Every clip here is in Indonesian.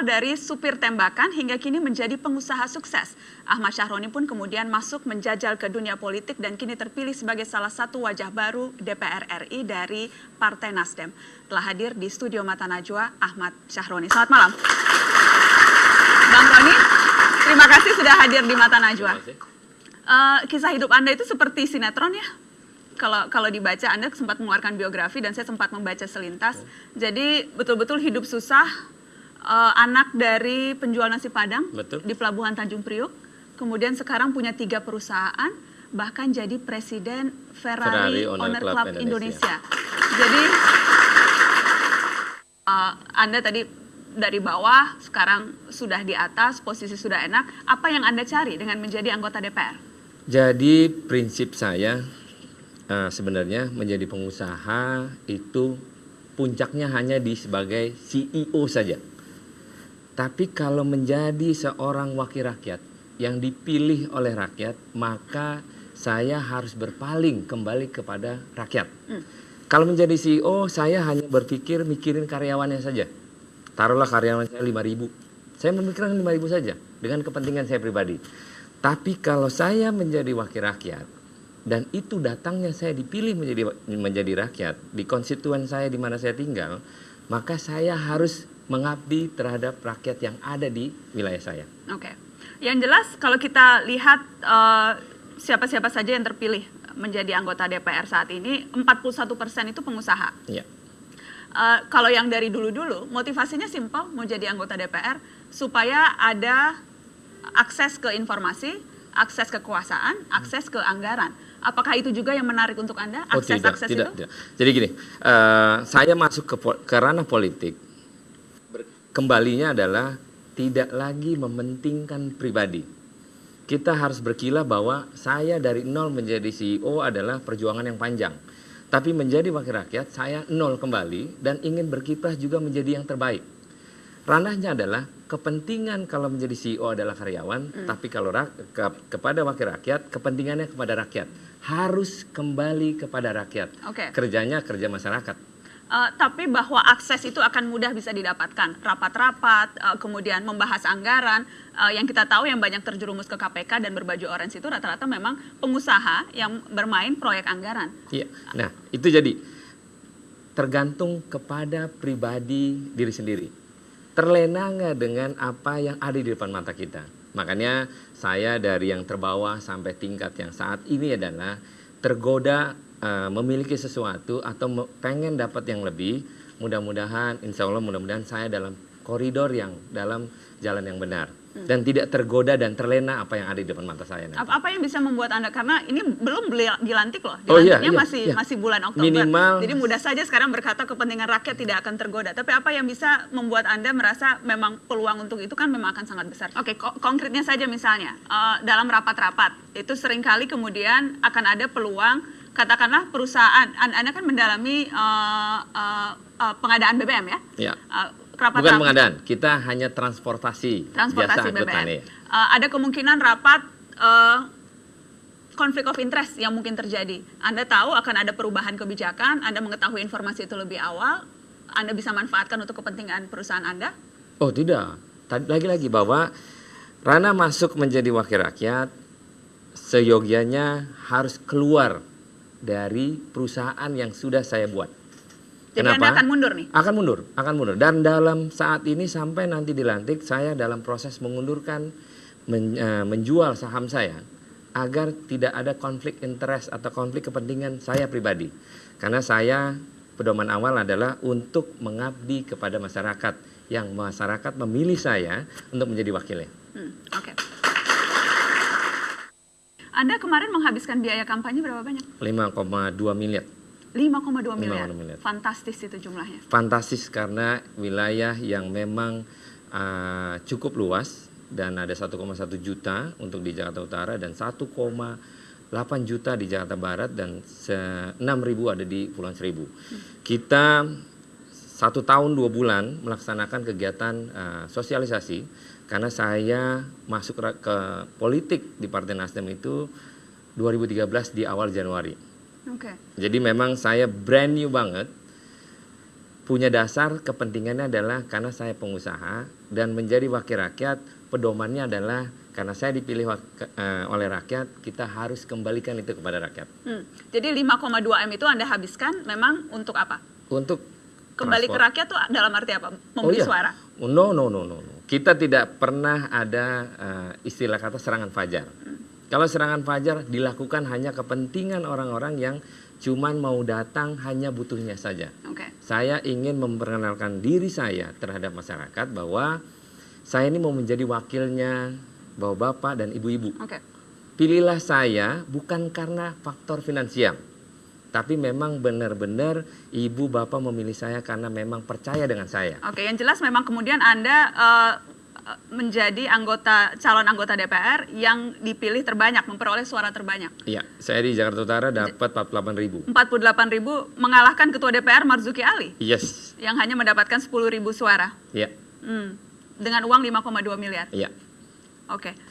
berawal dari supir tembakan hingga kini menjadi pengusaha sukses. Ahmad Syahroni pun kemudian masuk menjajal ke dunia politik dan kini terpilih sebagai salah satu wajah baru DPR RI dari Partai Nasdem. Telah hadir di studio Mata Najwa Ahmad Syahroni. Selamat malam. Bang Roni, terima kasih sudah hadir di Mata Najwa. Kisah hidup Anda itu seperti sinetron ya? Kalau dibaca, Anda sempat mengeluarkan biografi dan saya sempat membaca selintas. Jadi betul-betul hidup susah, anak dari penjual nasi Padang. Betul. Di Pelabuhan Tanjung Priuk. Kemudian sekarang punya 3 perusahaan, bahkan jadi presiden Ferrari Owner Club Indonesia. Jadi Anda tadi dari bawah, sekarang sudah di atas, posisi sudah enak. Apa yang Anda cari dengan menjadi anggota DPR? Jadi prinsip saya sebenarnya menjadi pengusaha itu puncaknya hanya di sebagai CEO saja. Tapi kalau menjadi seorang wakil rakyat yang dipilih oleh rakyat, maka saya harus berpaling kembali kepada rakyat. Kalau menjadi CEO, saya hanya berpikir mikirin karyawannya saja. Taruhlah karyawan saya 5.000. Saya memikirkan 5.000 saja dengan kepentingan saya pribadi. Tapi kalau saya menjadi wakil rakyat, dan itu datangnya saya dipilih menjadi rakyat di konstituen saya di mana saya tinggal, maka saya harus mengabdi terhadap rakyat yang ada di wilayah saya. Oke. Yang jelas kalau kita lihat siapa-siapa saja yang terpilih menjadi anggota DPR saat ini, 41% itu pengusaha. Iya. Kalau yang dari dulu-dulu, motivasinya simpel, mau jadi anggota DPR supaya ada akses ke informasi, akses kekuasaan, akses ke anggaran. Apakah itu juga yang menarik untuk Anda, akses-akses itu? Tidak. Jadi gini, saya masuk ke ranah politik, kembalinya adalah tidak lagi mementingkan pribadi. Kita harus berkilah bahwa saya dari nol menjadi CEO adalah perjuangan yang panjang. Tapi menjadi wakil rakyat, saya nol kembali dan ingin berkiprah juga menjadi yang terbaik. Ranahnya adalah kepentingan kalau menjadi CEO adalah karyawan, tapi kalau kepada wakil rakyat, kepentingannya kepada rakyat. Harus kembali kepada rakyat. Kerjanya kerja masyarakat. Tapi bahwa akses itu akan mudah bisa didapatkan. Rapat-rapat, kemudian membahas anggaran. Yang kita tahu yang banyak terjerumus ke KPK dan berbaju orange itu rata-rata memang pengusaha yang bermain proyek anggaran. Iya. Nah, itu jadi tergantung kepada pribadi diri sendiri. Terlena nggak dengan apa yang ada di depan mata kita. Makanya saya dari yang terbawah sampai tingkat yang saat ini adalah tergoda memiliki sesuatu atau pengen dapat yang lebih. Mudah-mudahan, insya Allah mudah-mudahan saya dalam koridor yang dalam jalan yang benar. Dan tidak tergoda dan terlena apa yang ada di depan mata saya. Apa yang bisa membuat Anda, karena ini belum dilantik loh, dilantiknya masih bulan Oktober. Minimal. Jadi mudah saja sekarang berkata kepentingan rakyat tidak akan tergoda. Tapi apa yang bisa membuat Anda merasa memang peluang untuk itu kan memang akan sangat besar. Oke, konkretnya saja misalnya, dalam rapat-rapat, itu seringkali kemudian akan ada peluang, katakanlah perusahaan, Anda kan mendalami pengadaan BBM ya? Iya. Bukan pengadaan, kita hanya transportasi jasa BBM. Ada kemungkinan rapat konflik of interest yang mungkin terjadi. Anda tahu akan ada perubahan kebijakan, Anda mengetahui informasi itu lebih awal, Anda bisa manfaatkan untuk kepentingan perusahaan Anda? Oh tidak, lagi-lagi bahwa ranah masuk menjadi wakil rakyat, seyogianya harus keluar dari perusahaan yang sudah saya buat. Jadi kenapa? Anda akan mundur nih? Akan mundur. Dan dalam saat ini sampai nanti dilantik, saya dalam proses mengundurkan, menjual saham saya agar tidak ada konflik interest atau konflik kepentingan saya pribadi. Karena saya pedoman awal adalah untuk mengabdi kepada masyarakat, yang masyarakat memilih saya untuk menjadi wakilnya. Oke. Anda kemarin menghabiskan biaya kampanye berapa banyak? 5,2 miliar. 5,2 miliar. Fantastis itu jumlahnya. Fantastis karena wilayah yang memang cukup luas dan ada 1,1 juta untuk di Jakarta Utara dan 1,8 juta di Jakarta Barat dan 6.000 ada di Pulauan Seribu. Kita 1 tahun 2 bulan melaksanakan kegiatan sosialisasi karena saya masuk ke politik di Partai Nasdem itu 2013 di awal Januari. Jadi memang saya brand new banget. punya dasar kepentingannya adalah karena saya pengusaha dan menjadi wakil rakyat, pedomannya adalah karena saya dipilih oleh rakyat, kita harus kembalikan itu kepada rakyat. Jadi 5,2 M itu Anda habiskan memang untuk apa? Untuk kembali transport. ke rakyat tuh dalam arti apa? Membeli suara? No. Kita tidak pernah ada istilah kata serangan fajar. Kalau serangan fajar dilakukan hanya kepentingan orang-orang yang cuman mau datang hanya butuhnya saja. Saya ingin memperkenalkan diri saya terhadap masyarakat bahwa saya ini mau menjadi wakilnya bapak-bapak dan ibu-ibu. Pilihlah saya bukan karena faktor finansial. Tapi memang benar-benar ibu bapak memilih saya karena memang percaya dengan saya. Yang jelas memang kemudian Anda menjadi calon anggota DPR yang dipilih terbanyak, memperoleh suara terbanyak. Iya, saya di Jakarta Utara dapat 48.000. 48.000 mengalahkan Ketua DPR Marzuki Ali. Yes. Yang hanya mendapatkan 10.000 suara. Iya. Dengan uang 5,2 miliar. Iya.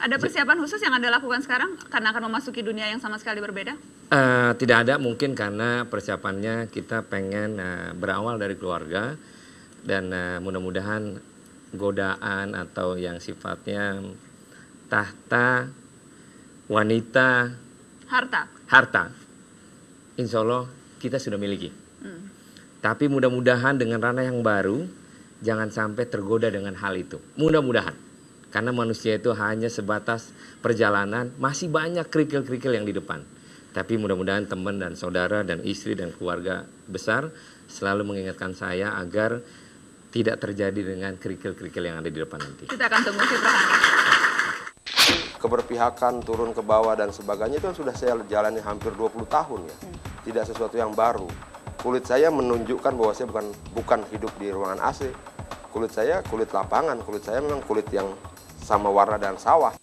Ada persiapan khusus yang Anda lakukan sekarang karena akan memasuki dunia yang sama sekali berbeda? Tidak ada, mungkin karena persiapannya kita pengen berawal dari keluarga dan mudah-mudahan godaan atau yang sifatnya tahta, wanita, harta, insya Allah kita sudah miliki. Tapi mudah-mudahan dengan ranah yang baru jangan sampai tergoda dengan hal itu. Mudah-mudahan. Karena manusia itu hanya sebatas perjalanan, masih banyak kerikil-kerikil yang di depan. Tapi mudah-mudahan teman dan saudara dan istri dan keluarga besar selalu mengingatkan saya agar tidak terjadi dengan kerikil-kerikil yang ada di depan nanti. Kita akan tunggu kiprah. Keberpihakan, turun ke bawah dan sebagainya itu sudah saya jalani hampir 20 tahun ya. Tidak sesuatu yang baru. Kulit saya menunjukkan bahwa saya bukan hidup di ruangan AC. Kulit saya kulit lapangan, kulit saya memang kulit yang sama warna dan sawah.